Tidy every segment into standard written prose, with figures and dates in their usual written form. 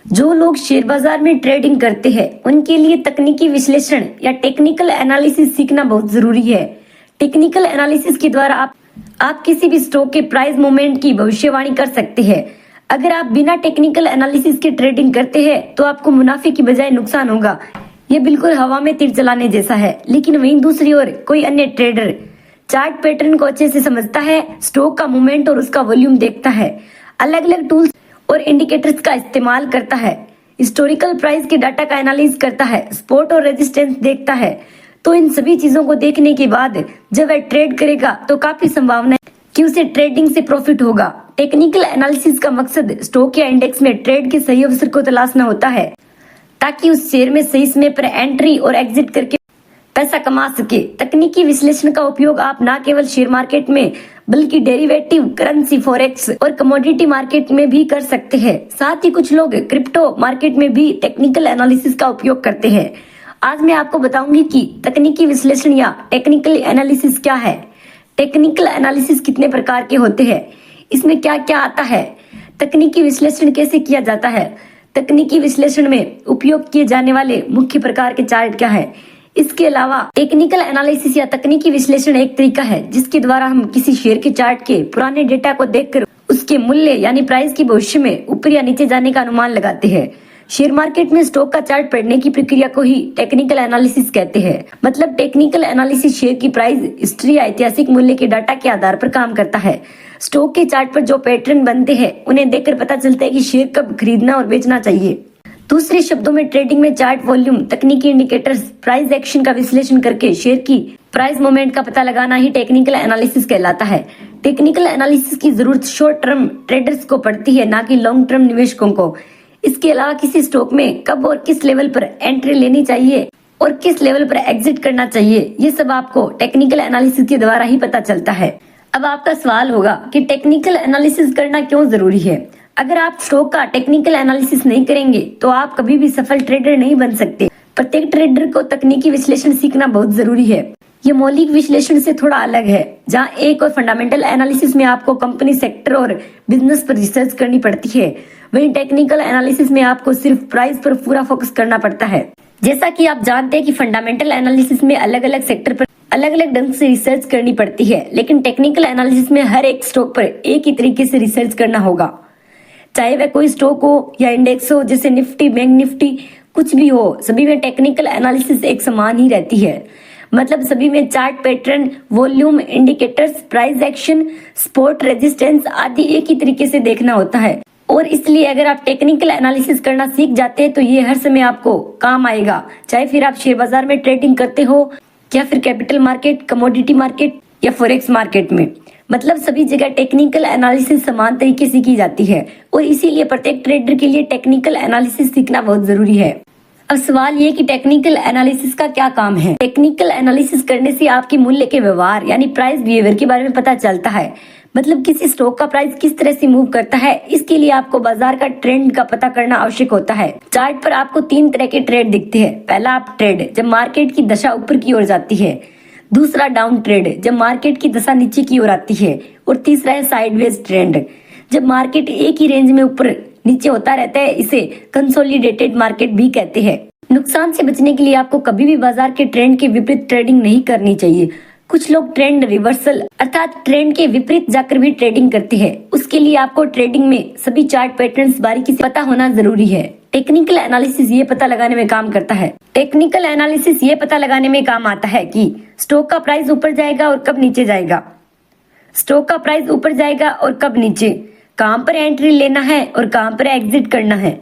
जो लोग शेयर बाजार में ट्रेडिंग करते हैं उनके लिए तकनीकी विश्लेषण या टेक्निकल एनालिसिस सीखना बहुत जरूरी है। टेक्निकल एनालिसिस के द्वारा आप किसी भी स्टॉक के प्राइस मूवमेंट की भविष्यवाणी कर सकते हैं। अगर आप बिना टेक्निकल एनालिसिस के ट्रेडिंग करते हैं तो आपको मुनाफे की बजाय नुकसान होगा। ये बिल्कुल हवा में तीर चलाने जैसा है। लेकिन वहीं दूसरी ओर कोई अन्य ट्रेडर चार्ट पैटर्न को अच्छे से समझता है, स्टॉक का मूवमेंट और उसका वॉल्यूम देखता है, अलग अलग टूल्स और इंडिकेटर्स का इस्तेमाल करता है, हिस्टोरिकल प्राइस के डाटा का एनालिसिस करता है, सपोर्ट और रेजिस्टेंस देखता है, तो इन सभी चीजों को देखने के बाद जब वह ट्रेड करेगा तो काफी संभावना है कि उसे ट्रेडिंग से प्रॉफिट होगा। टेक्निकल एनालिसिस का मकसद स्टॉक या इंडेक्स में ट्रेड के सही अवसर को तलाशना होता है ताकि उस शेयर में सही समय पर एंट्री और एग्जिट करके पैसा कमा सके। तकनीकी विश्लेषण का उपयोग आप न केवल शेयर मार्केट में बल्कि डेरिवेटिव, करेंसी, फॉरेक्स और कमोडिटी मार्केट में भी कर सकते हैं। साथ ही कुछ लोग क्रिप्टो मार्केट में भी टेक्निकल एनालिसिस का उपयोग करते हैं। आज मैं आपको बताऊंगी कि तकनीकी विश्लेषण या टेक्निकल एनालिसिस क्या है, टेक्निकल एनालिसिस कितने प्रकार के होते हैं, इसमें क्या क्या आता है, तकनीकी विश्लेषण कैसे किया जाता है, तकनीकी विश्लेषण में उपयोग किए जाने वाले मुख्य प्रकार के चार्ट क्या है। इसके अलावा टेक्निकल एनालिसिस या तकनीकी विश्लेषण एक तरीका है जिसके द्वारा हम किसी शेयर के चार्ट के पुराने डेटा को देखकर उसके मूल्य यानी प्राइस की भविष्य में ऊपर या नीचे जाने का अनुमान लगाते हैं। शेयर मार्केट में स्टॉक का चार्ट पढ़ने की प्रक्रिया को ही टेक्निकल एनालिसिस कहते हैं। मतलब टेक्निकल एनालिसिस शेयर की प्राइस हिस्ट्री या ऐतिहासिक मूल्य के डाटा के आधार पर काम करता है। स्टॉक के चार्ट पर जो पैटर्न बनते हैं उन्हें देखकर पता चलता है कि शेयर कब खरीदना और बेचना चाहिए। दूसरे शब्दों में ट्रेडिंग में चार्ट वॉल्यूम, तकनीकी इंडिकेटर्स, प्राइस एक्शन का विश्लेषण करके शेयर की प्राइस मूवमेंट का पता लगाना ही टेक्निकल एनालिसिस कहलाता है। टेक्निकल एनालिसिस की जरूरत शॉर्ट टर्म ट्रेडर्स को पड़ती है, ना कि लॉन्ग टर्म निवेशकों को। इसके अलावा किसी स्टॉक में कब और किस लेवल पर एंट्री लेनी चाहिए और किस लेवल पर एग्जिट करना चाहिए, ये सब आपको टेक्निकल एनालिसिस के द्वारा ही पता चलता है। अब आपका सवाल होगा कि टेक्निकल एनालिसिस करना क्यों जरूरी है। अगर आप स्टॉक का टेक्निकल एनालिसिस नहीं करेंगे तो आप कभी भी सफल ट्रेडर नहीं बन सकते। प्रत्येक ट्रेडर को तकनीकी विश्लेषण सीखना बहुत जरूरी है। ये मौलिक विश्लेषण से थोड़ा अलग है, जहां एक और फंडामेंटल एनालिसिस में आपको कंपनी, सेक्टर और बिजनेस पर रिसर्च करनी पड़ती है, वहीं टेक्निकल एनालिसिस में आपको सिर्फ प्राइस पर पूरा फोकस करना पड़ता है। जैसा कि आप जानते हैं कि फंडामेंटल एनालिसिस में अलग अलग सेक्टर पर अलग अलग ढंग से रिसर्च करनी पड़ती है, लेकिन टेक्निकल एनालिसिस में हर एक स्टॉक पर एक ही तरीके से रिसर्च करना होगा। चाहे वह कोई स्टॉक हो या इंडेक्स हो, जैसे निफ्टी, बैंक निफ्टी, कुछ भी हो, सभी में टेक्निकल एनालिसिस एक समान ही रहती है। मतलब सभी में chart pattern, volume, indicators, price action, support, resistance आदि एक ही तरीके से देखना होता है। और इसलिए अगर आप टेक्निकल एनालिसिस करना सीख जाते हैं तो ये हर समय आपको काम आएगा, चाहे फिर आप शेयर बाजार में ट्रेडिंग करते हो या फिर कैपिटल मार्केट, कमोडिटी मार्केट या फॉरेक्स मार्केट में। मतलब सभी जगह टेक्निकल एनालिसिस समान तरीके से की जाती है और इसीलिए प्रत्येक ट्रेडर के लिए टेक्निकल एनालिसिस सीखना बहुत जरूरी है। अब सवाल ये कि टेक्निकल एनालिसिस का क्या काम है। टेक्निकल एनालिसिस करने से आपके मूल्य के व्यवहार यानी प्राइस बिहेवियर के बारे में पता चलता है। मतलब किसी स्टॉक का प्राइस किस तरह से मूव करता है, इसके लिए आपको बाजार का ट्रेंड का पता करना आवश्यक होता है। चार्ट पर आपको 3 तरह के ट्रेड दिखते हैं। पहला अप ट्रेड, जब मार्केट की दशा ऊपर की ओर जाती है। दूसरा डाउन ट्रेड, जब मार्केट की दशा नीचे की ओर आती है। और तीसरा है साइडवेज ट्रेंड, जब मार्केट एक ही रेंज में ऊपर नीचे होता रहता है। इसे कंसोलिडेटेड मार्केट भी कहते हैं। नुकसान से बचने के लिए आपको कभी भी बाजार के ट्रेंड के विपरीत ट्रेडिंग नहीं करनी चाहिए। कुछ लोग ट्रेंड रिवर्सल अर्थात ट्रेंड के विपरीत जाकर भी ट्रेडिंग करते हैं। उसके लिए आपको ट्रेडिंग में सभी चार्ट पैटर्न्स बारीकी से पता होना जरूरी है। टेक्निकल एनालिसिस ये पता लगाने में काम करता है। टेक्निकल एनालिसिस ये पता लगाने में काम आता है कि स्टॉक का प्राइस ऊपर जाएगा और कब नीचे जाएगा, स्टॉक का प्राइस ऊपर जाएगा और कब नीचे, कहां पर एंट्री लेना है और कहां पर एग्जिट करना है,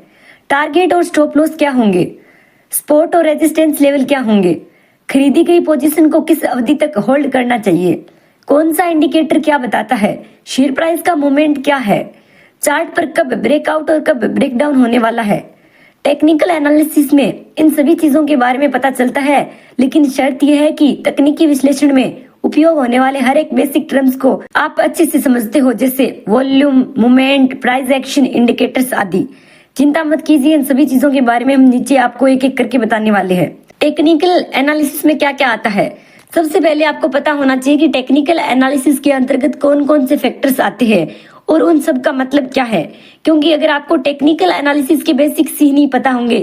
टारगेट और स्टॉप लॉस क्या होंगे, सपोर्ट और रेजिस्टेंस लेवल क्या होंगे, खरीदी गई पोजीशन को किस अवधि तक होल्ड करना चाहिए, कौन सा इंडिकेटर क्या बताता है, शेयर प्राइस का मूवमेंट क्या है, चार्ट पर कब ब्रेकआउट और कब ब्रेकडाउन होने वाला है। टेक्निकल एनालिसिस में इन सभी चीजों के बारे में पता चलता है, लेकिन शर्त यह है कि तकनीकी विश्लेषण में उपयोग होने वाले हर एक बेसिक टर्म्स को आप अच्छे से समझते हो, जैसे volume, movement, price action, indicators आदि। चिंता मत कीजिए, इन सभी चीजों के बारे में हम नीचे आपको एक एक करके बताने वाले हैं। टेक्निकल एनालिसिस में क्या क्या आता है। सबसे पहले आपको पता होना चाहिए कि टेक्निकल एनालिसिस के अंतर्गत कौन कौन से फैक्टर्स आते हैं और उन सब का मतलब क्या है, क्योंकि अगर आपको टेक्निकल एनालिसिस के बेसिक्स ही नहीं पता होंगे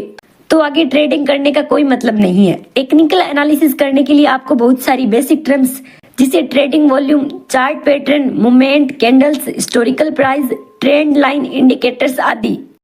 तो आगे ट्रेडिंग करने का कोई मतलब नहीं है। टेक्निकल एनालिसिस करने के लिए आपको बहुत सारी बेसिक टर्म्स जिसे trading volume, chart pattern, movement, candles, historical price, trend line, indicators आदि